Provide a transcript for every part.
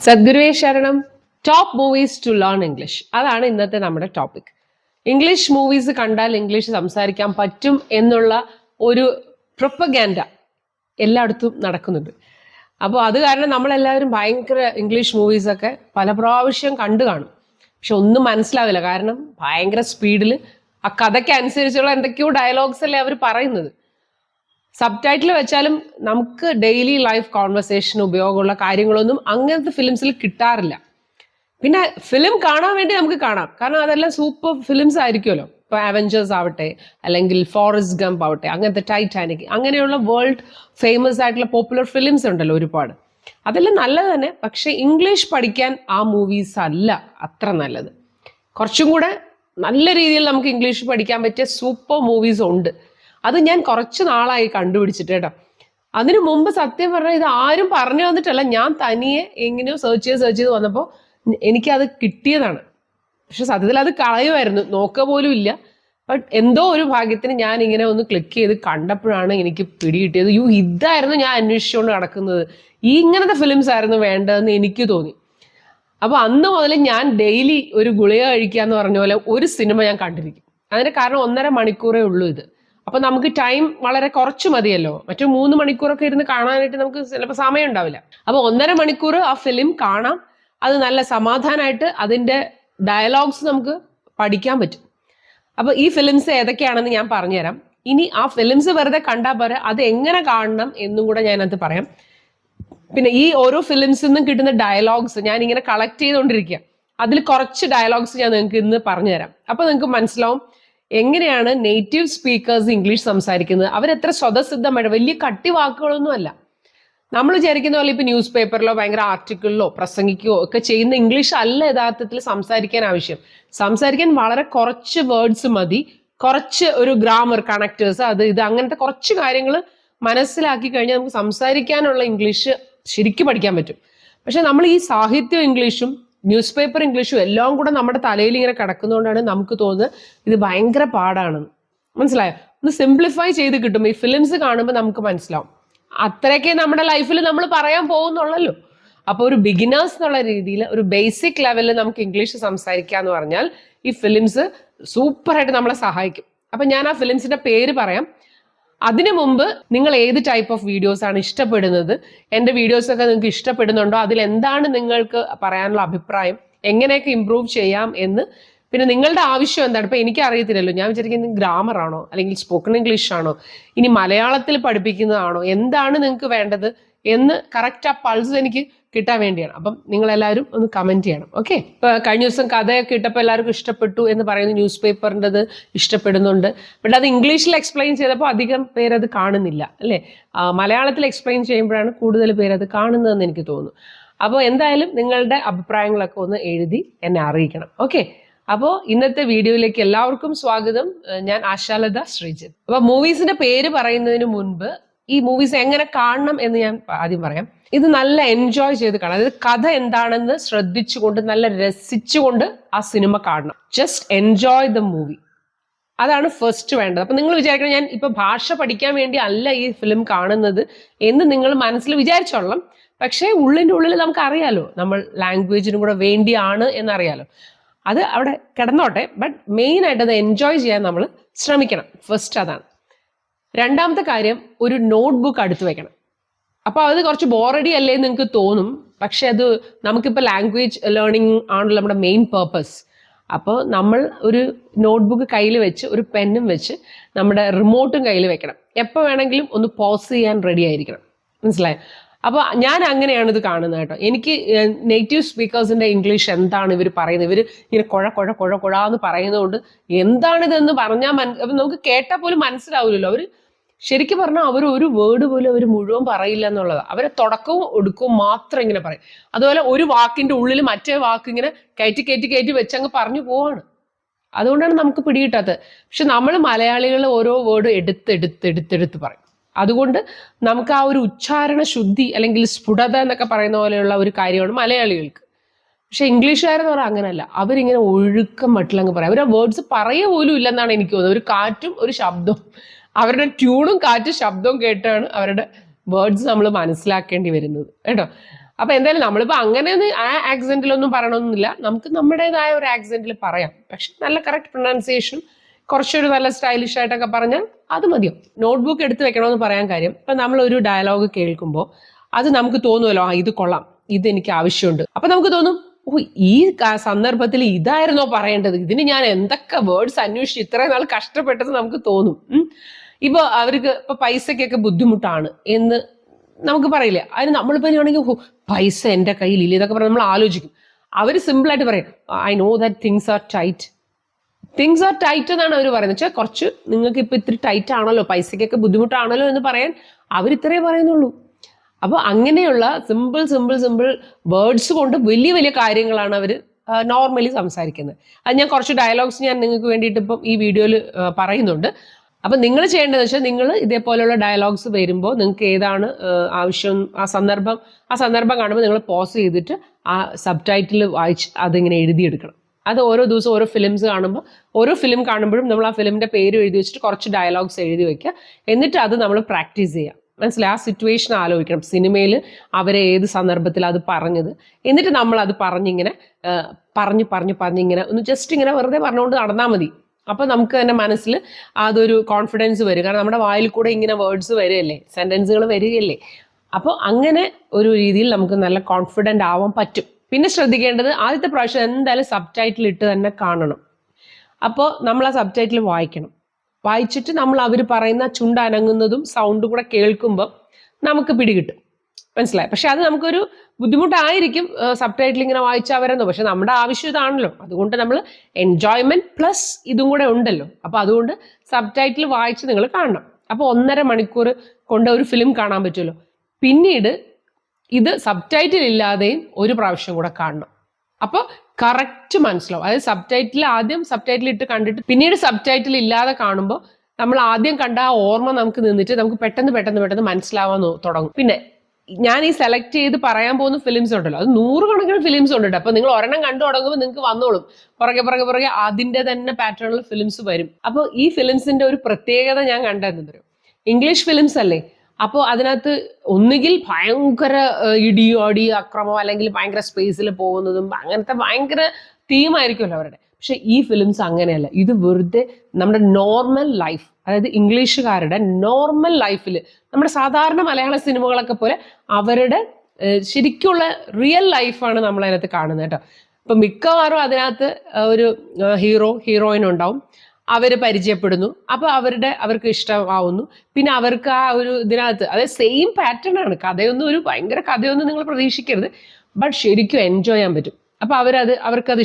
സദ്ഗുരുവേ ശരണം. Top movies to learn English, അതാണ് ഇന്നത്തെ നമ്മുടെ ടോപ്പിക്. ഇംഗ്ലീഷ് മൂവീസ് കണ്ടാൽ ഇംഗ്ലീഷ് സംസാരിക്കാൻ പറ്റും എന്നുള്ള ഒരു പ്രൊപ്പഗാൻഡ എല്ലായിടത്തും നടക്കുന്നുണ്ട്. അപ്പോൾ അത് കാരണം നമ്മളെല്ലാവരും ഭയങ്കര ഇംഗ്ലീഷ് മൂവീസൊക്കെ പല പ്രാവശ്യം കണ്ടു കാണും. പക്ഷെ ഒന്നും മനസ്സിലാവില്ല, കാരണം ഭയങ്കര സ്പീഡിൽ ആ കഥയ്ക്ക് അനുസരിച്ചുള്ള എന്തൊക്കെയോ ഡയലോഗ്സ് അല്ലേ അവർ പറയുന്നത്. സബ് ടൈറ്റിൽ വെച്ചാലും നമുക്ക് ഡെയിലി ലൈഫ് കോൺവെർസേഷൻ ഉപയോഗമുള്ള കാര്യങ്ങളൊന്നും അങ്ങനത്തെ ഫിലിംസിൽ കിട്ടാറില്ല. പിന്നെ ഫിലിം കാണാൻ വേണ്ടി നമുക്ക് കാണാം, കാരണം അതെല്ലാം സൂപ്പർ ഫിലിംസ് ആയിരിക്കുമല്ലോ. ഇപ്പോൾ അവഞ്ചേഴ്സ് ആവട്ടെ, അല്ലെങ്കിൽ ഫോറസ്റ്റ് ഗംപ് ആവട്ടെ, അങ്ങനത്തെ ടൈറ്റാനിക്, അങ്ങനെയുള്ള വേൾഡ് ഫേമസ് ആയിട്ടുള്ള പോപ്പുലർ ഫിലിംസ് ഉണ്ടല്ലോ ഒരുപാട്. അതെല്ലാം നല്ലത് തന്നെ. പക്ഷെ ഇംഗ്ലീഷ് പഠിക്കാൻ ആ മൂവീസ് അല്ല അത്ര നല്ലത്. കുറച്ചും കൂടെ നല്ല രീതിയിൽ നമുക്ക് ഇംഗ്ലീഷ് പഠിക്കാൻ പറ്റിയ സൂപ്പർ മൂവീസ് ഉണ്ട്. അത് ഞാൻ കുറച്ച് നാളായി കണ്ടുപിടിച്ചിട്ട് കേട്ടോ. അതിനു മുമ്പ് സത്യം പറഞ്ഞാൽ ഇത് ആരും പറഞ്ഞു വന്നിട്ടല്ല, ഞാൻ തനിയെ എങ്ങനെയോ സെർച്ച് ചെയ്ത് വന്നപ്പോൾ എനിക്കത് കിട്ടിയതാണ്. പക്ഷെ സത്യത്തിൽ അത് കളയുമായിരുന്നു, നോക്കുക പോലും ഇല്ല. ബട്ട് എന്തോ ഒരു ഭാഗ്യത്തിന് ഞാൻ ഇങ്ങനെ ഒന്ന് ക്ലിക്ക് ചെയ്ത് കണ്ടപ്പോഴാണ് എനിക്ക് പിടികിട്ടിയത്. ഇതായിരുന്നു ഞാൻ അന്വേഷിച്ചുകൊണ്ട് നടക്കുന്നത്, ഇങ്ങനത്തെ ഫിലിംസ് ആയിരുന്നു വേണ്ടതെന്ന് എനിക്ക് തോന്നി. അപ്പോൾ അന്ന് മുതൽ ഞാൻ ഡെയിലി ഒരു ഗുളിക കഴിക്കുക എന്ന് പറഞ്ഞ പോലെ ഒരു സിനിമ ഞാൻ കണ്ടിരിക്കും. അതിന് കാരണം 1.5 മണിക്കൂറേ ഉള്ളൂ ഇത്. അപ്പൊ നമുക്ക് ടൈം വളരെ കുറച്ച് മതിയല്ലോ. മറ്റു 3 മണിക്കൂറൊക്കെ ഇരുന്ന് കാണാനായിട്ട് നമുക്ക് ചിലപ്പോൾ സമയം ഉണ്ടാവില്ല. അപ്പൊ 1.5 മണിക്കൂർ ആ ഫിലിം കാണാം. അത് നല്ല സമാധാനമായിട്ട് അതിന്റെ ഡയലോഗ്സ് നമുക്ക് പഠിക്കാൻ പറ്റും. അപ്പൊ ഈ ഫിലിംസ് ഏതൊക്കെയാണെന്ന് ഞാൻ പറഞ്ഞുതരാം. ഇനി ആ ഫിലിംസ് വെറുതെ കണ്ടാൽ പോരാ, അത് എങ്ങനെ കാണണം എന്നും കൂടെ ഞാനത് പറയാം. പിന്നെ ഈ ഓരോ ഫിലിംസിൽ നിന്നും കിട്ടുന്ന ഡയലോഗ്സ് ഞാൻ ഇങ്ങനെ കളക്ട് ചെയ്തുകൊണ്ടിരിക്കുക. അതിൽ കുറച്ച് ഡയലോഗ്സ് ഞാൻ നിങ്ങൾക്ക് ഇന്ന് പറഞ്ഞുതരാം. അപ്പൊ നിങ്ങൾക്ക് മനസ്സിലാവും എങ്ങനെയാണ് നേറ്റീവ് സ്പീക്കേഴ്സ് ഇംഗ്ലീഷ് സംസാരിക്കുന്നത്. അവരെത്ര സ്വതസിദ്ധമായിട്ട്, വലിയ കട്ടി വാക്കുകളൊന്നും അല്ല. നമ്മൾ വിചാരിക്കുന്ന പോലെ ഇപ്പൊ ന്യൂസ് പേപ്പറിലോ ഭയങ്കര ആർട്ടിക്കിളിലോ പ്രസംഗിക്കുകയോ ഒക്കെ ചെയ്യുന്ന ഇംഗ്ലീഷ് അല്ല യഥാർത്ഥത്തിൽ സംസാരിക്കാൻ ആവശ്യം. സംസാരിക്കാൻ വളരെ കുറച്ച് വേർഡ്സ് മതി, കുറച്ച് ഒരു ഗ്രാമർ, കണക്ടേഴ്സ്, അത് ഇത് അങ്ങനത്തെ കുറച്ച് കാര്യങ്ങൾ മനസ്സിലാക്കി കഴിഞ്ഞാൽ നമുക്ക് സംസാരിക്കാനുള്ള ഇംഗ്ലീഷ് ശരിക്കും പഠിക്കാൻ പറ്റും. പക്ഷെ നമ്മൾ ഈ സാഹിത്യ ഇംഗ്ലീഷും ന്യൂസ് പേപ്പർ ഇംഗ്ലീഷും എല്ലാം കൂടെ നമ്മുടെ തലയിൽ ഇങ്ങനെ കിടക്കുന്നതുകൊണ്ടാണ് നമുക്ക് തോന്നുന്നത് ഇത് ഭയങ്കര പാടാണെന്ന്. മനസ്സിലായോ? ഒന്ന് സിംപ്ലിഫൈ ചെയ്ത് കിട്ടും. ഈ ഫിലിംസ് കാണുമ്പോൾ നമുക്ക് മനസ്സിലാവും. അത്രയൊക്കെ നമ്മുടെ ലൈഫിൽ നമ്മൾ പറയാൻ പോകുന്നുള്ളല്ലോ. അപ്പോൾ ഒരു ബിഗിനേഴ്സ് എന്നുള്ള രീതിയിൽ ഒരു ബേസിക് ലെവലിൽ നമുക്ക് ഇംഗ്ലീഷ് സംസാരിക്കുക എന്ന് പറഞ്ഞാൽ ഈ ഫിലിംസ് സൂപ്പറായിട്ട് നമ്മളെ സഹായിക്കും. അപ്പം ഞാൻ ആ ഫിലിംസിന്റെ പേര് പറയാം. അതിനു മുമ്പ് നിങ്ങൾ ഏത് ടൈപ്പ് ഓഫ് വീഡിയോസ് ആണ് ഇഷ്ടപ്പെടുന്നത്, എൻ്റെ വീഡിയോസൊക്കെ നിങ്ങൾക്ക് ഇഷ്ടപ്പെടുന്നുണ്ടോ, അതിൽ എന്താണ് നിങ്ങൾക്ക് പറയാനുള്ള അഭിപ്രായം, എങ്ങനെയൊക്കെ ഇമ്പ്രൂവ് ചെയ്യാം എന്ന്, പിന്നെ നിങ്ങളുടെ ആവശ്യം എന്താണ്. ഇപ്പം എനിക്ക് അറിയത്തില്ലല്ലോ, ഞാൻ വിചാരിക്കുന്നത് ഗ്രാമർ ആണോ, അല്ലെങ്കിൽ സ്പോക്കൺ ഇംഗ്ലീഷ് ആണോ, ഇനി മലയാളത്തിൽ പഠിപ്പിക്കുന്നതാണോ, എന്താണ് നിങ്ങൾക്ക് വേണ്ടത് എന്ന് കറക്റ്റ് ആ പൾസ് എനിക്ക് കിട്ടാൻ വേണ്ടിയാണ്. അപ്പം നിങ്ങളെല്ലാവരും ഒന്ന് കമൻറ്റ് ചെയ്യണം. ഓക്കെ. ഇപ്പൊ കഴിഞ്ഞ ദിവസം കഥയൊക്കെ ഇട്ടപ്പോൾ എല്ലാവർക്കും ഇഷ്ടപ്പെട്ടു എന്ന് പറയുന്നു. ന്യൂസ് പേപ്പറിൻ്റെത് ഇഷ്ടപ്പെടുന്നുണ്ട്. ബട്ട് അത് ഇംഗ്ലീഷിൽ എക്സ്പ്ലെയിൻ ചെയ്തപ്പോൾ അധികം പേരത് കാണുന്നില്ല അല്ലേ. മലയാളത്തിൽ എക്സ്പ്ലെയിൻ ചെയ്യുമ്പോഴാണ് കൂടുതൽ പേരത് കാണുന്നതെന്ന് എനിക്ക് തോന്നുന്നു. അപ്പോൾ എന്തായാലും നിങ്ങളുടെ അഭിപ്രായങ്ങളൊക്കെ ഒന്ന് എഴുതി എന്നെ അറിയിക്കണം. ഓക്കെ. അപ്പോൾ ഇന്നത്തെ വീഡിയോയിലേക്ക് എല്ലാവർക്കും സ്വാഗതം. ഞാൻ ആശാലത ശ്രീജിത്ത്. അപ്പൊ മൂവീസിന്റെ പേര് പറയുന്നതിന് മുൻപ് ഈ മൂവീസ് എങ്ങനെ കാണണം എന്ന് ഞാൻ ആദ്യം പറയാം. ഇത് നല്ല എൻജോയ് ചെയ്ത് കാണാം. അതായത് കഥ എന്താണെന്ന് ശ്രദ്ധിച്ചുകൊണ്ട് നല്ല രസിച്ചുകൊണ്ട് ആ സിനിമ കാണണം. ജസ്റ്റ് എൻജോയ് ദ മൂവി, അതാണ് ഫസ്റ്റ് വേണ്ടത്. അപ്പൊ നിങ്ങൾ വിചാരിക്കണം ഞാൻ ഇപ്പൊ ഭാഷ പഠിക്കാൻ വേണ്ടി അല്ല ഈ ഫിലിം കാണുന്നത് എന്ന് നിങ്ങൾ മനസ്സിൽ വിചാരിച്ചോളാം. പക്ഷേ ഉള്ളിൻ്റെ ഉള്ളിൽ നമുക്ക് അറിയാലോ, നമ്മൾ ലാംഗ്വേജിനും കൂടെ വേണ്ടിയാണ് എന്നറിയാലോ. അത് അവിടെ കിടന്നോട്ടെ. ബട്ട് മെയിൻ ആയിട്ട് അത് എൻജോയ് ചെയ്യാൻ നമ്മൾ ശ്രമിക്കണം. ഫസ്റ്റ് അതാണ്. രണ്ടാമത്തെ കാര്യം, ഒരു നോട്ട്ബുക്ക് അടുത്ത് വെക്കണം. അപ്പോൾ അത് കുറച്ച് ബോറടി അല്ലേ എന്ന് നിങ്ങൾക്ക് തോന്നും. പക്ഷെ അത് നമുക്കിപ്പോൾ ലാംഗ്വേജ് ലേണിംഗ് ആണല്ലോ നമ്മുടെ മെയിൻ പേർപ്പസ്. അപ്പോൾ നമ്മൾ ഒരു നോട്ട്ബുക്ക് കയ്യിൽ വെച്ച് ഒരു പെന്നും വെച്ച് നമ്മുടെ റിമോട്ടും കയ്യിൽ വെക്കണം. എപ്പോൾ വേണമെങ്കിലും ഒന്ന് പോസ് ചെയ്യാൻ റെഡി ആയിരിക്കണം. മനസ്സിലായോ? അപ്പോൾ ഞാൻ അങ്ങനെയാണ് ഇത് കാണുന്നത് കേട്ടോ. എനിക്ക് നേറ്റീവ് സ്പീക്കേഴ്സിൻ്റെ ഇംഗ്ലീഷ് എന്താണ് ഇവർ പറയുന്നത്, ഇവർ ഇങ്ങനെ കുഴ എന്ന് പറയുന്നതുകൊണ്ട് എന്താണിതെന്ന് പറഞ്ഞാൽ നമുക്ക് കേട്ടാൽ പോലും മനസ്സിലാവില്ലല്ലോ. അവർ ശരിക്കും പറഞ്ഞാൽ അവർ ഒരു വേർഡ് പോലും അവർ മുഴുവൻ പറയില്ല എന്നുള്ളതാണ്. അവരെ തുടക്കവും ഒടുക്കവും മാത്രം ഇങ്ങനെ പറയും. അതുപോലെ ഒരു വാക്കിൻ്റെ ഉള്ളിൽ മറ്റേ വാക്ക് ഇങ്ങനെ കയറ്റി വെച്ചങ്ങ് പറഞ്ഞു പോവാണ്. അതുകൊണ്ടാണ് നമുക്ക് പിടികിട്ടാത്തത്. പക്ഷെ നമ്മൾ മലയാളികൾ ഓരോ വേർഡ് എടുത്ത് പറയും. അതുകൊണ്ട് നമുക്ക് ആ ഒരു ഉച്ചാരണ ശുദ്ധി അല്ലെങ്കിൽ സ്ഫുടത എന്നൊക്കെ പറയുന്ന പോലെയുള്ള ഒരു കാര്യമാണ് മലയാളികൾക്ക്. പക്ഷെ ഇംഗ്ലീഷുകാരെന്ന് പറഞ്ഞാൽ അങ്ങനെയല്ല. അവരിങ്ങനെ ഒഴുക്കം മട്ടിലങ്ങ് പറയും. അവരുടെ വേർഡ്സ് പറയുക പോലും ഇല്ലെന്നാണ് എനിക്ക് തോന്നുന്നത്. ഒരു കാറ്റും ഒരു ശബ്ദവും, അവരുടെ ട്യൂണും കാറ്റും ശബ്ദവും കേട്ടാണ് അവരുടെ വേർഡ്സ് നമ്മൾ മനസ്സിലാക്കേണ്ടി വരുന്നത് കേട്ടോ. അപ്പൊ എന്തായാലും നമ്മളിപ്പോ അങ്ങനെ ആ ആക്സെന്റിലൊന്നും പറയണമെന്നില്ല, നമുക്ക് നമ്മുടേതായ ഒരു ആക്സെന്റിൽ പറയാം. പക്ഷെ നല്ല കറക്റ്റ് പ്രൊനൗൺസിയേഷൻ, കുറച്ചൊരു നല്ല സ്റ്റൈലിഷ് ആയിട്ടൊക്കെ പറഞ്ഞാൽ അത് മതിയോ. നോട്ട്ബുക്ക് എടുത്ത് വെക്കണമെന്ന് പറയാൻ കാര്യം, ഇപ്പൊ നമ്മൾ ഒരു ഡയലോഗ് കേൾക്കുമ്പോൾ അത് നമുക്ക് തോന്നുമല്ലോ, ഇത് കൊള്ളാം, ഇത് എനിക്ക് ആവശ്യമുണ്ട്. അപ്പൊ നമുക്ക് തോന്നും, ഓ ഈ സന്ദർഭത്തിൽ ഇതായിരുന്നോ പറയേണ്ടത്, ഇതിന് ഞാൻ എന്തൊക്കെ വേർഡ്സ് അന്വേഷിച്ച് ഇത്രയും നാൾ കഷ്ടപ്പെട്ടത് നമുക്ക് തോന്നും. ഇപ്പൊ അവർക്ക് ഇപ്പൊ പൈസക്കൊക്കെ ബുദ്ധിമുട്ടാണ് എന്ന് നമുക്ക് പറയില്ല. അതിന് നമ്മളിപ്പോ ആണെങ്കിൽ പൈസ എൻ്റെ കയ്യിലില്ല ഇതൊക്കെ പറഞ്ഞ് നമ്മൾ ആലോചിക്കും. അവർ സിമ്പിളായിട്ട് പറയും, I know that things are tight. Things are tight എന്നാണ് അവർ പറയുന്നത്. വെച്ചാൽ കുറച്ച് നിങ്ങൾക്ക് ഇപ്പൊ ഇത്തിരി ടൈറ്റ് ആണല്ലോ, പൈസക്കൊക്കെ ബുദ്ധിമുട്ടാണല്ലോ എന്ന് പറയാൻ അവർ ഇത്രേ പറയുന്നുള്ളൂ. അപ്പോൾ അങ്ങനെയുള്ള സിമ്പിൾ വേർഡ്സ് കൊണ്ട് വലിയ വലിയ കാര്യങ്ങളാണ് അവർ നോർമലി സംസാരിക്കുന്നത്. അത് ഞാൻ കുറച്ച് ഡയലോഗ്സ് ഞാൻ നിങ്ങൾക്ക് വേണ്ടിയിട്ട് ഇപ്പം ഈ വീഡിയോയിൽ പറയുന്നുണ്ട്. അപ്പം നിങ്ങൾ ചെയ്യേണ്ടതെന്ന് വെച്ചാൽ, നിങ്ങൾ ഇതേപോലെയുള്ള ഡയലോഗ്സ് വരുമ്പോൾ നിങ്ങൾക്ക് ഏതാണ് ആവശ്യം, ആ സന്ദർഭം കാണുമ്പോൾ നിങ്ങൾ പോസ് ചെയ്തിട്ട് ആ സബ് ടൈറ്റിൽ വായിച്ച് അതിങ്ങനെ എഴുതിയെടുക്കണം. അത് ഓരോ ദിവസം ഓരോ ഫിലിംസ് കാണുമ്പോൾ, ഓരോ ഫിലിം കാണുമ്പോഴും നമ്മൾ ആ ഫിലിമിൻ്റെ പേര് എഴുതി വെച്ചിട്ട് കുറച്ച് ഡയലോഗ്സ് എഴുതി വെക്കുക. എന്നിട്ട് അത് നമ്മൾ പ്രാക്ടീസ് ചെയ്യുക. മനസ്സിലായി? ആ സിറ്റുവേഷൻ ആലോചിക്കണം, സിനിമയിൽ അവരെ ഏത് സന്ദർഭത്തിൽ അത് പറഞ്ഞത്. എന്നിട്ട് നമ്മൾ അത് പറഞ്ഞിങ്ങനെ പറഞ്ഞിങ്ങനെ ഒന്ന് ജസ്റ്റ് ഇങ്ങനെ വെറുതെ പറഞ്ഞുകൊണ്ട് നടന്നാൽ മതി. അപ്പോൾ നമുക്ക് തന്നെ മനസ്സിൽ അതൊരു കോൺഫിഡൻസ് വരും. കാരണം നമ്മുടെ വായിൽ കൂടെ ഇങ്ങനെ വേർഡ്സ് വരികയല്ലേ, സെൻറ്റൻസുകൾ വരികയല്ലേ. അപ്പോൾ അങ്ങനെ ഒരു രീതിയിൽ നമുക്ക് നല്ല കോൺഫിഡൻ്റ് ആവാൻ പറ്റും. പിന്നെ ശ്രദ്ധിക്കേണ്ടത്, ആദ്യത്തെ പ്രാവശ്യം എന്തായാലും സബ് ടൈറ്റിൽ ഇട്ട് തന്നെ കാണണം. അപ്പോൾ നമ്മൾ ആ സബ് ടൈറ്റിൽ വായിച്ചിട്ട് നമ്മൾ അവർ പറയുന്ന ചുണ്ടനങ്ങുന്നതും സൗണ്ടും കൂടെ കേൾക്കുമ്പോൾ നമുക്ക് പിടികിട്ടും. മനസ്സിലായി? പക്ഷെ അത് നമുക്കൊരു ബുദ്ധിമുട്ടായിരിക്കും സബ് ടൈറ്റിൽ ഇങ്ങനെ വായിച്ചാൽ വരുന്നത്. പക്ഷെ നമ്മുടെ ആവശ്യം ഇതാണല്ലോ, അതുകൊണ്ട് നമ്മൾ എൻജോയ്മെന്റ് പ്ലസ് ഇതും കൂടെ ഉണ്ടല്ലോ. അപ്പൊ അതുകൊണ്ട് സബ് ടൈറ്റിൽ വായിച്ച് നിങ്ങൾ കാണണം. അപ്പോൾ 1.5 മണിക്കൂർ കൊണ്ട് ഒരു ഫിലിം കാണാൻ പറ്റുമല്ലോ. പിന്നീട് ഇത് സബ് ടൈറ്റിൽ ഇല്ലാതെയും ഒരു പ്രാവശ്യം കൂടെ കാണണം. അപ്പോൾ കറക്റ്റ് മനസ്സിലാവും. അതായത് ആദ്യം സബ് ടൈറ്റിൽ ഇട്ട് കണ്ടിട്ട് പിന്നീട് സബ് ടൈറ്റിൽ ഇല്ലാതെ കാണുമ്പോൾ നമ്മൾ ആദ്യം കണ്ട ആ ഓർമ്മ നമുക്ക് നിന്നിട്ട് നമുക്ക് പെട്ടെന്ന് മനസ്സിലാവാൻ തുടങ്ങും. പിന്നെ ഞാൻ ഈ സെലക്ട് ചെയ്ത് പറയാൻ പോകുന്ന ഫിലിംസ് ഉണ്ടല്ലോ, അത് 100 കണക്കിന് ഫിലിംസ് ഉണ്ട്. അപ്പൊ നിങ്ങൾ ഒരെണ്ണം കണ്ടു തുടങ്ങുമ്പോൾ നിങ്ങൾക്ക് വന്നോളും, പുറകെ അതിന്റെ തന്നെ പാറ്റേണിൽ ഫിലിംസ് വരും. അപ്പോൾ ഈ ഫിലിംസിന്റെ ഒരു പ്രത്യേകത ഞാൻ കണ്ടെന്നു, ഇംഗ്ലീഷ് ഫിലിംസ് അല്ലേ, അപ്പോൾ അതിനകത്ത് ഒന്നുകിൽ ഭയങ്കര ഇടിയോടി അക്രമം, അല്ലെങ്കിൽ ഭയങ്കര സ്പേസിൽ പോകുന്നതും അങ്ങനത്തെ ഭയങ്കര തീമായിരിക്കുമല്ലോ അവരുടെ. പക്ഷെ ഈ ഫിലിംസ് അങ്ങനെയല്ല. ഇത് വെറുതെ നമ്മുടെ നോർമൽ ലൈഫ്, അതായത് ഇംഗ്ലീഷുകാരുടെ നോർമൽ ലൈഫിൽ, നമ്മുടെ സാധാരണ മലയാള സിനിമകളൊക്കെ പോലെ അവരുടെ ശരിക്കുള്ള റിയൽ ലൈഫാണ് നമ്മൾ അതിനകത്ത് കാണുന്നത് കേട്ടോ. ഇപ്പം മിക്കവാറും അതിനകത്ത് ഒരു ഹീറോയിൻ ഉണ്ടാവും, അവർ പരിചയപ്പെടുന്നു, അപ്പോൾ അവർക്ക് ഇഷ്ടമാവുന്നു. പിന്നെ അവർക്ക് ആ ഒരു ഇതിനകത്ത് അതായത് സെയിം പാറ്റേൺ ആണ്. ഒരു ഭയങ്കര കഥയൊന്നും നിങ്ങൾ പ്രതീക്ഷിക്കരുത്, ബട്ട് ശരിക്കും എൻജോയ് ചെയ്യാൻ പറ്റും. അപ്പോൾ അവർക്കത്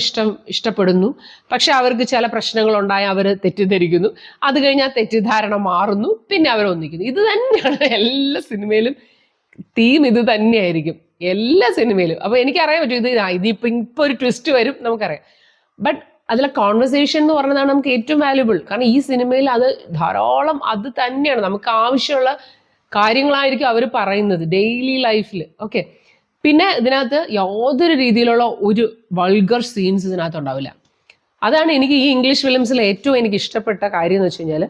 ഇഷ്ടപ്പെടുന്നു. പക്ഷെ അവർക്ക് ചില പ്രശ്നങ്ങളുണ്ടായി, അവർ തെറ്റിദ്ധരിക്കുന്നു. അത് കഴിഞ്ഞാൽ തെറ്റിദ്ധാരണ മാറുന്നു, പിന്നെ അവർ ഒന്നിക്കുന്നു. ഇത് തന്നെയാണ് എല്ലാ സിനിമയിലും തീം, ഇത് തന്നെയായിരിക്കും എല്ലാ സിനിമയിലും. അപ്പോൾ എനിക്കറിയാൻ പറ്റും ഇതിപ്പോൾ ഒരു ട്വിസ്റ്റ് വരും നമുക്കറിയാം. ബട്ട് അതിലെ കോൺവെർസേഷൻ എന്ന് പറഞ്ഞതാണ് നമുക്ക് ഏറ്റവും വാല്യുബിൾ. കാരണം ഈ സിനിമയിൽ അത് ധാരാളം അത് തന്നെയാണ്, നമുക്ക് ആവശ്യമുള്ള കാര്യങ്ങളായിരിക്കും അവർ പറയുന്നത് ഡെയിലി ലൈഫിൽ. ഓക്കെ, പിന്നെ ഇതിനകത്ത് യാതൊരു രീതിയിലുള്ള ഒരു വൾഗർ സീൻസ് ഇതിനകത്ത് ഉണ്ടാവില്ല. അതാണ് എനിക്ക് ഈ ഇംഗ്ലീഷ് ഫിലിംസിൽ ഏറ്റവും എനിക്ക് ഇഷ്ടപ്പെട്ട കാര്യം എന്ന് വെച്ച് കഴിഞ്ഞാൽ,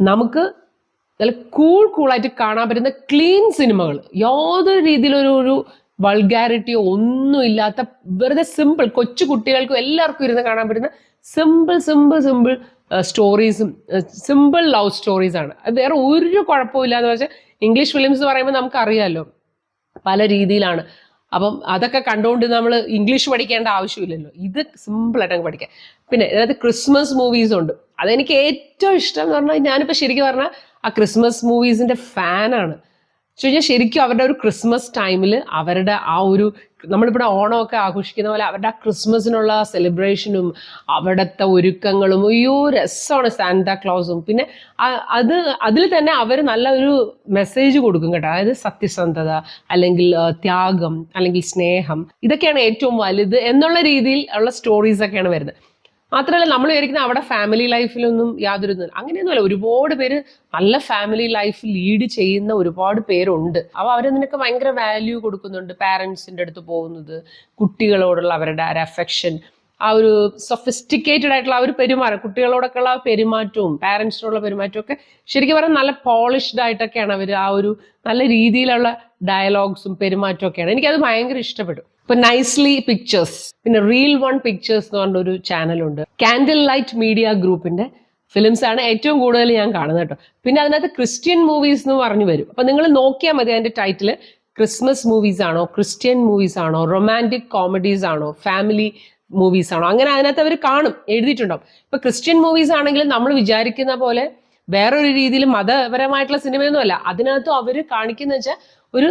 നമുക്ക് നല്ല കൂളായിട്ട് കാണാൻ പറ്റുന്ന ക്ലീൻ സിനിമകൾ, യാതൊരു രീതിയിലൊരു വൾഗാരിറ്റിയോ ഒന്നും ഇല്ലാത്ത, വെറുതെ സിമ്പിൾ, കൊച്ചു കുട്ടികൾക്കും എല്ലാവർക്കും ഇരുന്ന് കാണാൻ പറ്റുന്ന സിമ്പിൾ സ്റ്റോറീസും സിമ്പിൾ ലവ് സ്റ്റോറീസാണ്. അത് വേറെ ഒരു കുഴപ്പമില്ലാന്ന് വെച്ചാൽ, ഇംഗ്ലീഷ് ഫിലിംസ് പറയുമ്പോൾ നമുക്കറിയാമല്ലോ പല രീതിയിലാണ്. അപ്പം അതൊക്കെ കണ്ടുകൊണ്ട് നമ്മൾ ഇംഗ്ലീഷ് പഠിക്കേണ്ട ആവശ്യമില്ലല്ലോ, ഇത് സിമ്പിളായിട്ട് അങ്ങ് പഠിക്കാം. പിന്നെ ഇതിനകത്ത് ക്രിസ്മസ് മൂവീസ് ഉണ്ട്. അതെനിക്ക് ഏറ്റവും ഇഷ്ടം എന്ന് പറഞ്ഞാൽ, ഞാനിപ്പോൾ ശരിക്കും പറഞ്ഞാൽ ആ ക്രിസ്മസ് മൂവീസിൻ്റെ ഫാനാണ്. കഴിഞ്ഞാൽ ശരിക്കും അവരുടെ ഒരു ക്രിസ്മസ് ടൈമിൽ അവരുടെ ആ ഒരു, നമ്മളിവിടെ ഓണമൊക്കെ ആഘോഷിക്കുന്ന പോലെ അവരുടെ ആ ക്രിസ്മസിനുള്ള സെലിബ്രേഷനും അവിടുത്തെ ഒരുക്കങ്ങളും, രസമാണ്. സാന്താക്ലോസും പിന്നെ അതിൽ തന്നെ അവർ നല്ല ഒരു മെസ്സേജ് കൊടുക്കും കേട്ടോ. അതായത് സത്യസന്ധത, അല്ലെങ്കിൽ ത്യാഗം, അല്ലെങ്കിൽ സ്നേഹം, ഇതൊക്കെയാണ് ഏറ്റവും വലുത് എന്നുള്ള രീതിയിൽ ഉള്ള സ്റ്റോറീസൊക്കെയാണ് വരുന്നത്. മാത്രമല്ല നമ്മൾ വിചാരിക്കുന്ന അവിടെ ഫാമിലി ലൈഫിലൊന്നും യാതൊരു അങ്ങനെയൊന്നുമല്ല. ഒരുപാട് പേര് നല്ല ഫാമിലി ലൈഫ് ലീഡ് ചെയ്യുന്ന ഒരുപാട് പേരുണ്ട്. അപ്പോൾ അവരതിനൊക്കെ ഭയങ്കര വാല്യൂ കൊടുക്കുന്നുണ്ട്. പാരൻസിൻ്റെ അടുത്ത് പോകുന്നത്, കുട്ടികളോടുള്ള അവരുടെ ഒരു അഫെക്ഷൻ, ആ ഒരു സൊഫിസ്റ്റിക്കേറ്റഡ് ആയിട്ടുള്ള ആ ഒരു പെരുമാറ്റം, കുട്ടികളോടൊക്കെ ഉള്ള പെരുമാറ്റവും പാരൻസിനോടുള്ള പെരുമാറ്റവും ഒക്കെ ശരിക്കും പറഞ്ഞാൽ നല്ല പോളിഷ്ഡ് ആയിട്ടൊക്കെയാണ് അവർ ആ ഒരു നല്ല രീതിയിലുള്ള ഡയലോഗ്സും പെരുമാറ്റവും ഒക്കെയാണ്. എനിക്കത് ഭയങ്കര ഇഷ്ടപ്പെട്ടു. ഇപ്പൊ നൈസ്ലി പിക്ചേഴ്സ്, പിന്നെ റീൽ വൺ പിക്ചേഴ്സ് എന്ന് പറഞ്ഞൊരു ചാനലുണ്ട്. കാൻഡിൽ ലൈറ്റ് മീഡിയ ഗ്രൂപ്പിന്റെ ഫിലിംസ് ആണ് ഏറ്റവും കൂടുതൽ ഞാൻ കാണുന്നത് കേട്ടോ. പിന്നെ അതിനകത്ത് ക്രിസ്ത്യൻ മൂവീസ് എന്ന് പറഞ്ഞു വരും. അപ്പൊ നിങ്ങൾ നോക്കിയാൽ മതി അതിന്റെ ടൈറ്റില് ക്രിസ്മസ് മൂവീസ് ആണോ, ക്രിസ്ത്യൻ മൂവീസ് ആണോ, റൊമാൻറ്റിക് കോമഡീസ് ആണോ, ഫാമിലി മൂവീസ് ആണോ, അങ്ങനെ അതിനകത്ത് അവർ കാണും, എഴുതിയിട്ടുണ്ടാവും. ഇപ്പൊ ക്രിസ്ത്യൻ മൂവീസ് ആണെങ്കിലും നമ്മൾ വിചാരിക്കുന്ന പോലെ വേറൊരു രീതിയിൽ മതപരമായിട്ടുള്ള സിനിമയൊന്നും അല്ല. അതിനകത്തും അവർ കാണിക്കുന്ന വെച്ചാൽ ഒരു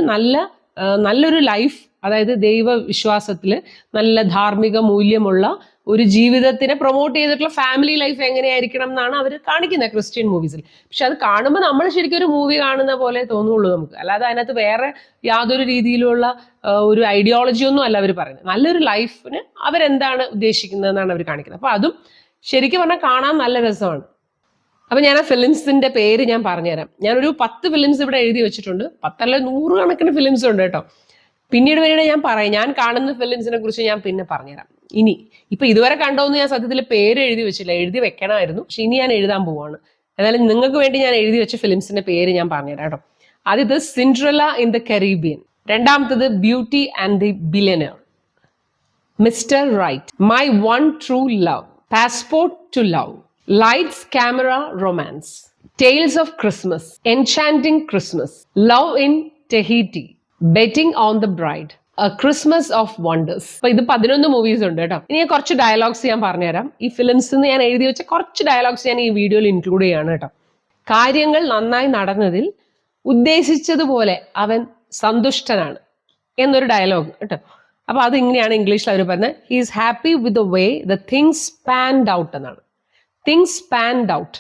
നല്ലൊരു ലൈഫ്, അതായത് ദൈവ വിശ്വാസത്തിൽ നല്ല ധാർമ്മിക മൂല്യമുള്ള ഒരു ജീവിതത്തിനെ പ്രൊമോട്ട് ചെയ്തിട്ടുള്ള ഫാമിലി ലൈഫ് എങ്ങനെയായിരിക്കണം എന്നാണ് അവർ കാണിക്കുന്നത് ക്രിസ്ത്യൻ മൂവീസിൽ. പക്ഷെ അത് കാണുമ്പോൾ നമ്മൾ ശരിക്കും ഒരു മൂവി കാണുന്ന പോലെ തോന്നുള്ളൂ നമുക്ക്. അല്ലാതെ അതിനകത്ത് വേറെ യാതൊരു രീതിയിലുള്ള ഒരു ഐഡിയോളജി ഒന്നും അല്ല അവർ പറയുന്നത്. നല്ലൊരു ലൈഫിന് അവരെന്താണ് ഉദ്ദേശിക്കുന്നതെന്നാണ് അവർ കാണിക്കുന്നത്. അപ്പൊ അതും ശരിക്കും പറഞ്ഞാൽ കാണാൻ നല്ല രസമാണ്. അപ്പൊ ഞാൻ ആ ഫിലിംസിന്റെ പേര് ഞാൻ പറഞ്ഞുതരാം. ഞാനൊരു 10 ഫിലിംസ് ഇവിടെ എഴുതി വെച്ചിട്ടുണ്ട്. 10 അല്ല 100 കണക്കിന് ഫിലിംസ് ഉണ്ട് കേട്ടോ. പിന്നീട് ഞാൻ പറയാം, ഞാൻ കാണുന്ന ഫിലിംസിനെ കുറിച്ച് ഞാൻ പിന്നെ പറഞ്ഞുതരാം. ഇപ്പൊ ഇതുവരെ കണ്ടോന്ന് ഞാൻ സത്യത്തിൽ പേര് എഴുതി വെച്ചില്ല, എഴുതി വെക്കണമായിരുന്നു. പക്ഷെ ഇനി ഞാൻ എഴുതാൻ പോവാണ്. എന്നാലും നിങ്ങൾക്ക് വേണ്ടി ഞാൻ എഴുതി വെച്ച ഫിലിംസിന്റെ പേര് ഞാൻ പറഞ്ഞുതരാം കേട്ടോ. ആദ്യത്തെ സിൻഡ്രല്ല ഇൻ ദ കരീബിയൻ, രണ്ടാമത്തത് beauty and the billionaire, mister right, my one true love, passport to love, lights camera romance, tales of Christmas, enchanting Christmas, love in Tahiti, betting on the bride, Christmas of wonders. അപ്പൊ ഇത് 11 movies ഉണ്ട് കേട്ടോ. ഇനി ഞാൻ കുറച്ച് dialogues ഞാൻ പറഞ്ഞുതരാം. ഈ ഫിലിംസ് ഞാൻ എഴുതി വെച്ച കുറച്ച് ഡയലോഗ്സ് ഞാൻ ഈ വീഡിയോയിൽ ഇൻക്ലൂഡ് ചെയ്യാണ് കേട്ടോ. കാര്യങ്ങൾ നന്നായി നടന്നതിൽ ഉദ്ദേശിച്ചതുപോലെ അവൻ സന്തുഷ്ടനാണ് എന്നൊരു ഡയലോഗ് കേട്ടോ. അപ്പൊ അത് ഇങ്ങനെയാണ് ഇംഗ്ലീഷിൽ അവർ പറഞ്ഞത്, he is happy with the way the things panned out എന്നാണ്. Things panned out.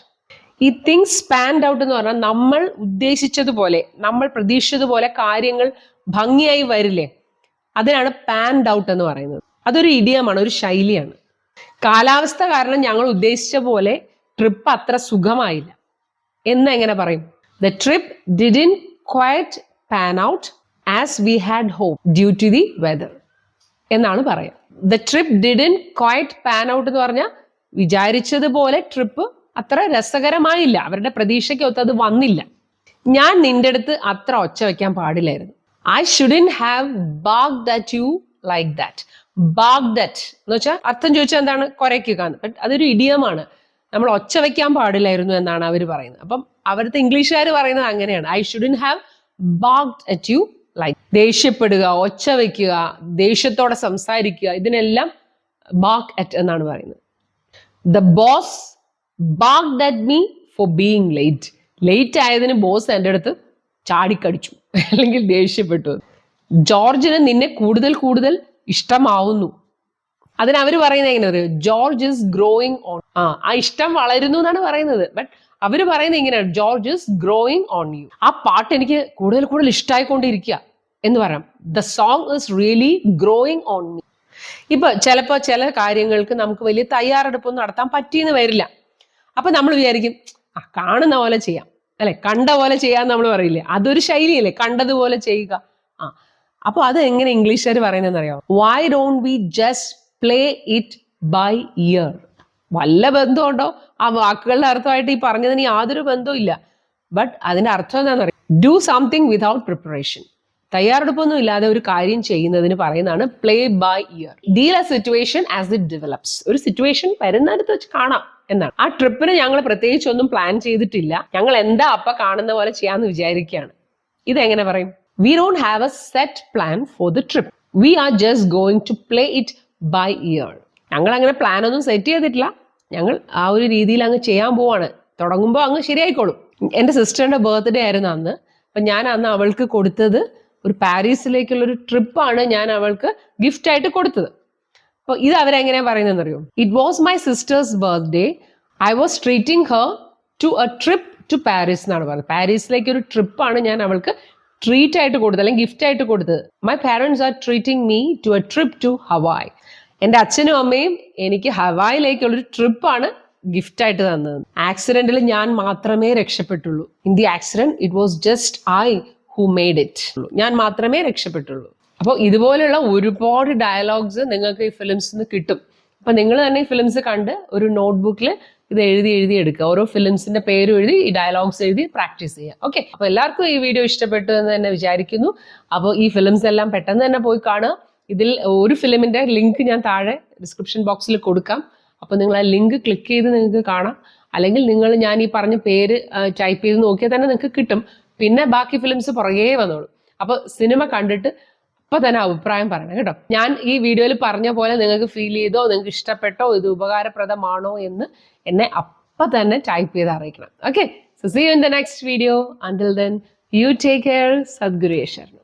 ഈ തിങ്സ് പാൻഡ് ഔട്ട് എന്ന് പറഞ്ഞാൽ നമ്മൾ ഉദ്ദേശിച്ചതുപോലെ, നമ്മൾ പ്രതീക്ഷിച്ചതുപോലെ കാര്യങ്ങൾ ഭംഗിയായി വരില്ലേ, അതിനാണ് പാൻഡ് ഔട്ട് എന്ന് പറയുന്നത്. അതൊരു ഇഡിയമാണ്, ഒരു ശൈലിയാണ്. കാലാവസ്ഥ കാരണം ഞങ്ങൾ ഉദ്ദേശിച്ച പോലെ ട്രിപ്പ് അത്ര സുഖമായില്ല എന്ന് എങ്ങനെ പറയും? The trip didn't quite pan out as we had hope due to the weather എന്നാണ് പറയാം. The trip didn't quite pan out എന്ന് പറഞ്ഞാൽ വിചാരിച്ചതുപോലെ ട്രിപ്പ് അത്ര രസകരമായില്ല, അവരുടെ പ്രതീക്ഷയ്ക്കൊത്ത് അത് വന്നില്ല. ഞാൻ നിന്റെ അടുത്ത് അത്ര ഒച്ച വയ്ക്കാൻ പാടില്ലായിരുന്നു. I shouldn't have barked at you like that. Barked at എന്ന് വെച്ചാൽ അർത്ഥം ചോദിച്ചാൽ എന്താണ്? കുരയ്ക്കുക. ബട്ട് അതൊരു ഇഡിയമാണ്. നമ്മൾ ഒച്ച വയ്ക്കാൻ പാടില്ലായിരുന്നു എന്നാണ് അവർ പറയുന്നത്. അപ്പം അവിടുത്തെ ഇംഗ്ലീഷുകാർ പറയുന്നത് അങ്ങനെയാണ്. I shouldn't have barked at you like. ദേഷ്യപ്പെടുക, ഒച്ച വയ്ക്കുക, ദേഷ്യത്തോടെ സംസാരിക്കുക, ഇതിനെല്ലാം bark at എന്നാണ് പറയുന്നത്. The boss barked at me for being late. Late ആയതിന് ബോസ് എൻ്റെ അടുത്ത് ചാടിക്കടിച്ചു അല്ലെങ്കിൽ ദേഷ്യപ്പെട്ടു. ജോർജിന് നിന്നെ കൂടുതൽ ഇഷ്ടമാവുന്നു. അതിന് അവർ പറയുന്നത് എങ്ങനെ അറിയോ? George is growing on. ആ ഇഷ്ടം വളരുന്നു എന്നാണ് പറയുന്നത്. ബട്ട് അവർ പറയുന്നത് ഇങ്ങനെയാണ്, George is growing on you. ആ പാട്ട് എനിക്ക് കൂടുതൽ ഇഷ്ടമായിക്കൊണ്ടിരിക്കുക എന്ന് പറയാം. The song is really growing on me. ഇപ്പൊ ചിലപ്പോൾ ചില കാര്യങ്ങൾക്ക് നമുക്ക് വലിയ തയ്യാറെടുപ്പൊന്നും നടത്താൻ പറ്റിയെന്ന് വരില്ല. അപ്പൊ നമ്മൾ വിചാരിക്കും കാണുന്ന പോലെ ചെയ്യാം, അല്ലെ, കണ്ട പോലെ ചെയ്യാന്ന് നമ്മൾ പറയില്ലേ, അതൊരു ശൈലിയല്ലേ, കണ്ടതുപോലെ ചെയ്യുക. അപ്പൊ അത് എങ്ങനെ ഇംഗ്ലീഷുകാർ പറയുന്നതെന്ന് അറിയാമോ? Why don't we just play it by ear. വല്ല ബന്ധമുണ്ടോ ആ വാക്കുകളുടെ അർത്ഥമായിട്ട്? ഈ പറഞ്ഞതിന് യാതൊരു ബന്ധവും ഇല്ല. ബട്ട് അതിന്റെ അർത്ഥം എന്താണെന്ന് അറിയാം? Do something without preparation. തയ്യാറെടുപ്പൊന്നും ഇല്ലാതെ ഒരു കാര്യം ചെയ്യുന്നതിന് പറയുന്നതാണ് play by ear. Deal a situation as it develops. ഒരു സിറ്റുവേഷൻ വരുന്നിടത്ത് വെച്ച് കാണാം എന്നാണ്. ആ ട്രിപ്പിന് ഞങ്ങൾ പ്രത്യേകിച്ച് ഒന്നും പ്ലാൻ ചെയ്തിട്ടില്ല, ഞങ്ങൾ എന്താ അപ്പ കാണുന്ന പോലെ ചെയ്യാന്ന് വിചാരിക്കുകയാണ്. ഇതെങ്ങനെ പറയും? We don't have a set plan for the trip, we are just going to play it by ear. ഞങ്ങൾ അങ്ങനെ പ്ലാൻ ഒന്നും സെറ്റ് ചെയ്തിട്ടില്ല, ഞങ്ങൾ ആ ഒരു രീതിയിൽ അങ്ങ് ചെയ്യാൻ പോവാണ്. തുടങ്ങുമ്പോൾ അങ്ങ് ശരിയായിക്കോളും. എൻ്റെ സിസ്റ്ററിന്റെ ബർത്ത്ഡേ ആയിരുന്നു അന്ന്. അപ്പൊ ഞാൻ അന്ന് അവൾക്ക് കൊടുത്തത് ഒരു പാരീസിലേക്കുള്ളൊരു ട്രിപ്പാണ് ഞാൻ അവൾക്ക് ഗിഫ്റ്റ് ആയിട്ട് കൊടുത്തത്. അപ്പോൾ ഇത് അവരെങ്ങനെയാ പറയുന്നതെന്ന് അറിയോ? It was my sister's birthday, I was treating her to a trip to Paris എന്നാണ് പറഞ്ഞത്. പാരീസിലേക്ക് ഒരു ട്രിപ്പാണ് ഞാൻ അവൾക്ക് ട്രീറ്റ് ആയിട്ട് കൊടുത്തത്, അല്ലെങ്കിൽ ഗിഫ്റ്റ് ആയിട്ട് കൊടുത്തത്. My parents are treating me to a trip to Hawaii. എൻ്റെ അച്ഛനും അമ്മയും എനിക്ക് ഹവായിലേക്കുള്ളൊരു ട്രിപ്പാണ് ഗിഫ്റ്റ് ആയിട്ട് തന്നത്. ആക്സിഡന്റിൽ ഞാൻ മാത്രമേ രക്ഷപ്പെട്ടുള്ളൂ. In the accident it was just I who made it. ഞാൻ മാത്രമേ രക്ഷപ്പെട്ടുള്ളൂ. അപ്പോൾ ഇതുപോലുള്ള ഒരുപാട് ഡയലോഗ്സ് നിങ്ങൾക്ക് ഈ ഫിലിംസിൽ നിന്ന് കിട്ടും. അപ്പൊ നിങ്ങൾ തന്നെ ഈ ഫിലിംസ് കണ്ട് ഒരു നോട്ട്ബുക്കിൽ ഇത് എഴുതി എടുക്കുക. ഓരോ ഫിലിംസിന്റെ പേരും എഴുതി ഈ ഡയലോഗ്സ് എഴുതി പ്രാക്ടീസ് ചെയ്യുക. ഓക്കെ, അപ്പൊ എല്ലാവർക്കും ഈ വീഡിയോ ഇഷ്ടപ്പെട്ടു എന്ന് തന്നെ വിചാരിക്കുന്നു. അപ്പോൾ ഈ ഫിലിംസ് എല്ലാം പെട്ടെന്ന് തന്നെ പോയി കാണുക. ഇതിൽ ഒരു ഫിലിമിന്റെ ലിങ്ക് ഞാൻ താഴെ ഡിസ്ക്രിപ്ഷൻ ബോക്സിൽ കൊടുക്കാം. അപ്പോൾ നിങ്ങൾ ആ ലിങ്ക് ക്ലിക്ക് ചെയ്ത് നിങ്ങൾക്ക് കാണാം. അല്ലെങ്കിൽ ഞാൻ ഈ പറഞ്ഞ പേര് ടൈപ്പ് ചെയ്ത് നോക്കിയാൽ തന്നെ നിങ്ങൾക്ക് കിട്ടും. പിന്നെ ബാക്കി ഫിലിംസ് പുറകെ വന്നോളൂ. അപ്പോൾ സിനിമ കണ്ടിട്ട് അപ്പൊ തന്നെ അഭിപ്രായം പറയണം കേട്ടോ. ഞാൻ ഈ വീഡിയോയിൽ പറഞ്ഞ പോലെ നിങ്ങൾക്ക് ഫീൽ ചെയ്തോ, നിങ്ങൾക്ക് ഇഷ്ടപ്പെട്ടോ, ഇത് ഉപകാരപ്രദമാണോ എന്ന് എന്നെ അപ്പൊ തന്നെ ടൈപ്പ് ചെയ്ത് അറിയിക്കണം. Okay, so see you in the next video. Until then you take care. Sadguru ശരണം.